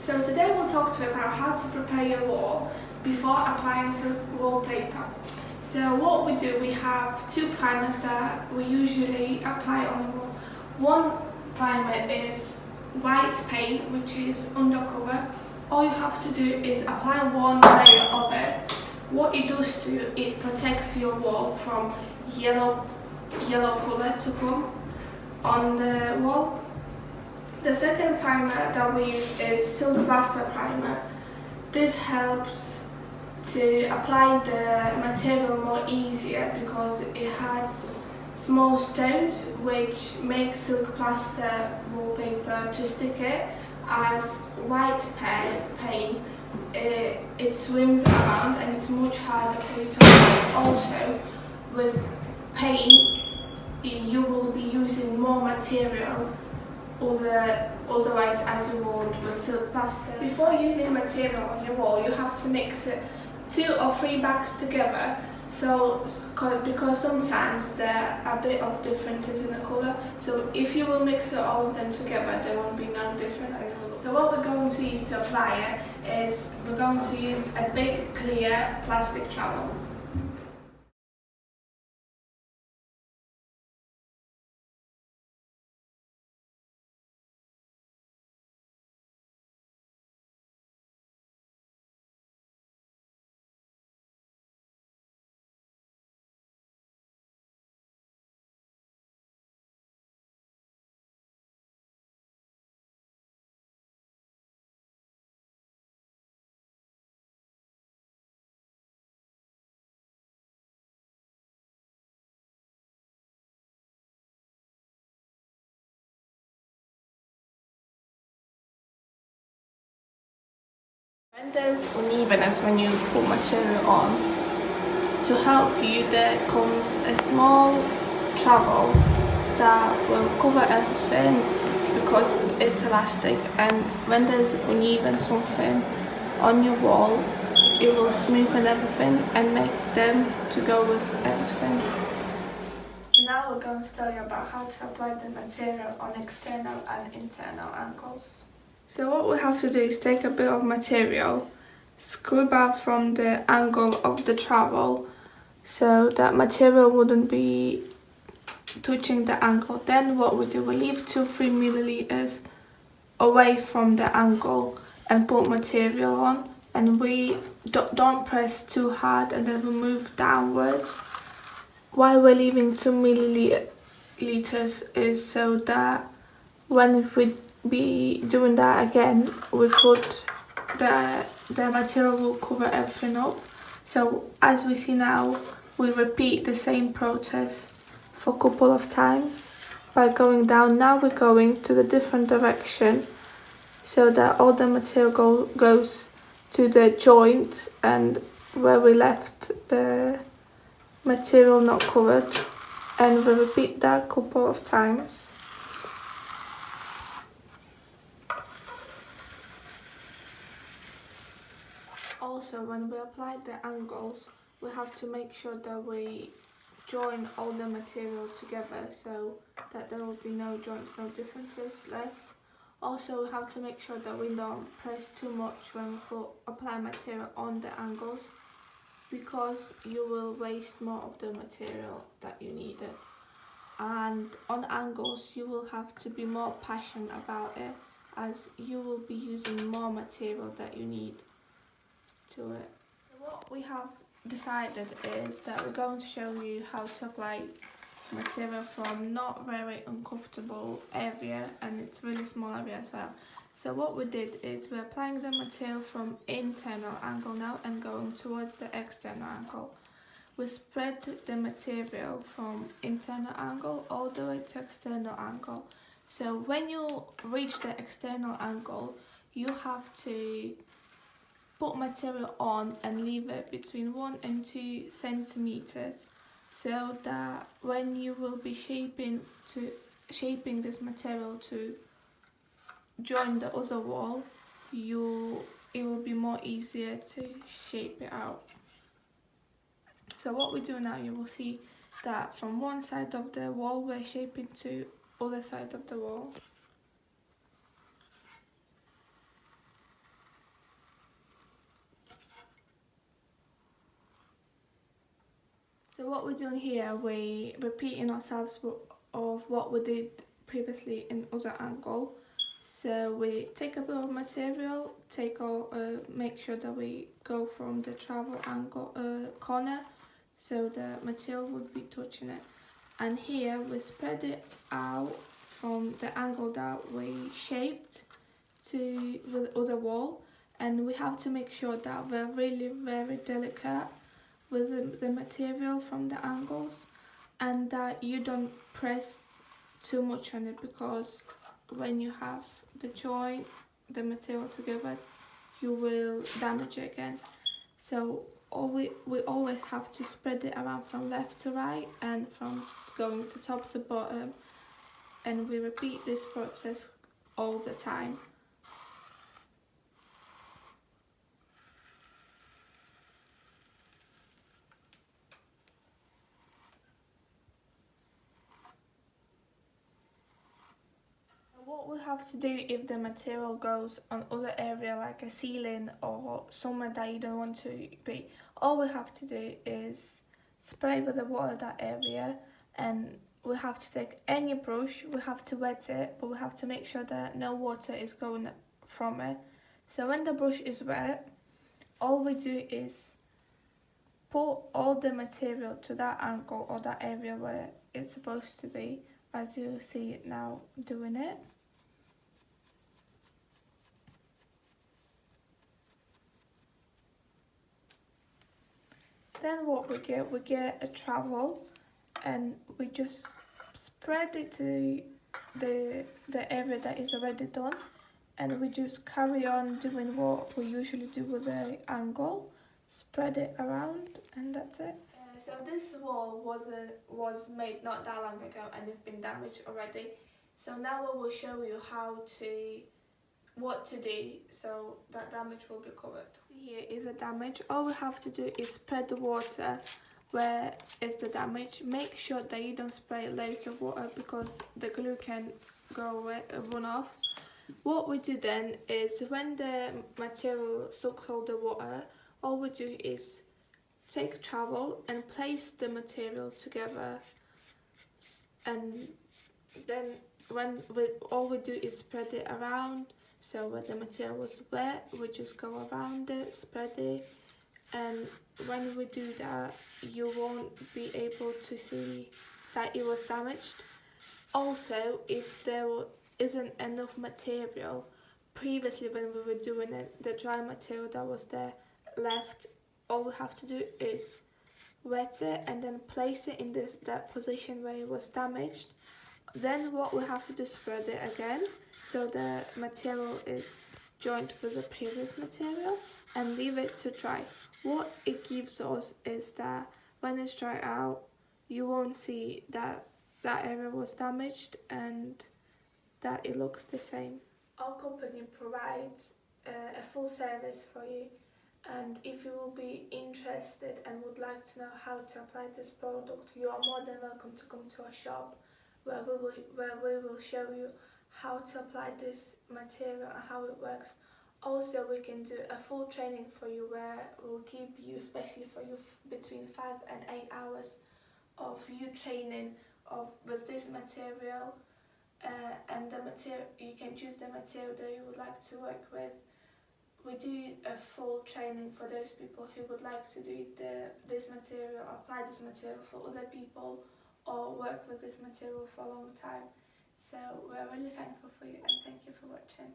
So today we'll talk to you about how to prepare your wall before applying silk wallpaper. So what we do, we have two primers that we usually apply on the wall. One primer is white paint, which is undercover. All you have to do is apply one layer of it. What it does to you, it protects your wall from yellow colour to come on the wall. The second primer that we use is SILK PLASTER primer. This helps to apply the material more easier because it has small stones which make silk plaster wallpaper to stick it. As white paint, it swims around and it's much harder for you to apply. Also, with paint, you will be using more material otherwise as you would with silk plaster. Before using material on your wall, you have to mix it 2 or 3 bags together. So, because sometimes there are a bit of differences in the colour, so if you will mix all of them together, there won't be no difference. So what we're going to use to apply it is we're going to use a big clear plastic trowel. When there's unevenness when you put material on, to help you there comes a small trowel that will cover everything because it's elastic, and when there's uneven something on your wall, it will smoothen everything and make them to go with everything. Now we're going to tell you about how to apply the material on external and internal angles. So what we have to do is take a bit of material, scrape out from the angle of the trowel so that material wouldn't be touching the angle. Then what we do, we leave 2-3 milliliters away from the angle and put material on, and we don't press too hard, and then we move downwards. Why we're leaving 2 milliliters is so that when we be doing that again, we could the material will cover everything up. So as we see now, we repeat the same process for a couple of times by going down. Now we're going to the different direction so that all the material goes to the joint and where we left the material not covered, and we repeat that a couple of times. Also, when we apply the angles, we have to make sure that we join all the material together so that there will be no joints, no differences left. Also, we have to make sure that we don't press too much when we apply material on the angles, because you will waste more of the material that you needed. And on angles, you will have to be more passionate about it, as you will be using more material that you need to it. What we have decided is that we're going to show you how to apply material from not very uncomfortable area, and it's really small area as well. So what we did is we're applying the material from internal angle now and going towards the external angle. We spread the material from internal angle all the way to external angle. So when you reach the external angle, you have to put material on and leave it between 1 and 2 centimeters, so that when you will be shaping this material to join the other wall, it will be more easier to shape it out. So what we do now, you will see that from one side of the wall we're shaping to other side of the wall. So what we're doing here, we repeating ourselves of what we did previously in other angle. So we take a bit of material, make sure that we go from the travel angle corner, so the material would be touching it. And here we spread it out from the angle that we shaped to the other wall, and we have to make sure that we're really very delicate with the material from the angles, and that you don't press too much on it, because when you have the joint, the material together, you will damage it again. So we always have to spread it around from left to right and from going to top to bottom, and we repeat this process all the time. What we have to do if the material goes on other area like a ceiling or somewhere that you don't want to be, all we have to do is spray with the water that area, and we have to take any brush, we have to wet it, but we have to make sure that no water is going from it. So when the brush is wet, all we do is put all the material to that angle or that area where it's supposed to be, as you see it now doing it. Then what we get a trowel, and we just spread it to the area that is already done, and we just carry on doing what we usually do with the angle, spread it around, and that's it. So this wall was made not that long ago, and it's been damaged already. So now we will show you what to do so that damage will be covered. Here is a damage. All we have to do is spread the water where is the damage. Make sure that you don't spray loads of water, because the glue can run off. What we do then is, when the material soaks all the water, all we do is take a trowel and place the material together, and then all we do is spread it around. So when the material was wet, we just go around it, spread it, and when we do that, you won't be able to see that it was damaged. Also, if there isn't enough material, previously when we were doing it, the dry material that was there left, all we have to do is wet it and then place it in that position where it was damaged. Then what we have to do is spread it again, so the material is joined with the previous material, and leave it to dry. What it gives us is that when it's dry out, you won't see that that area was damaged and that it looks the same. Our company provides a full service for you, and if you will be interested and would like to know how to apply this product, you are more than welcome to come to our shop, where we will show you how to apply this material and how it works. Also, we can do a full training for you, where we'll give you, especially for you, between 5 and 8 hours of you training with this material, and the material, you can choose the material that you would like to work with. We do a full training for those people who would like to do this material, apply this material for other people, or work with this material for a long time. So we're really thankful for you, and thank you for watching.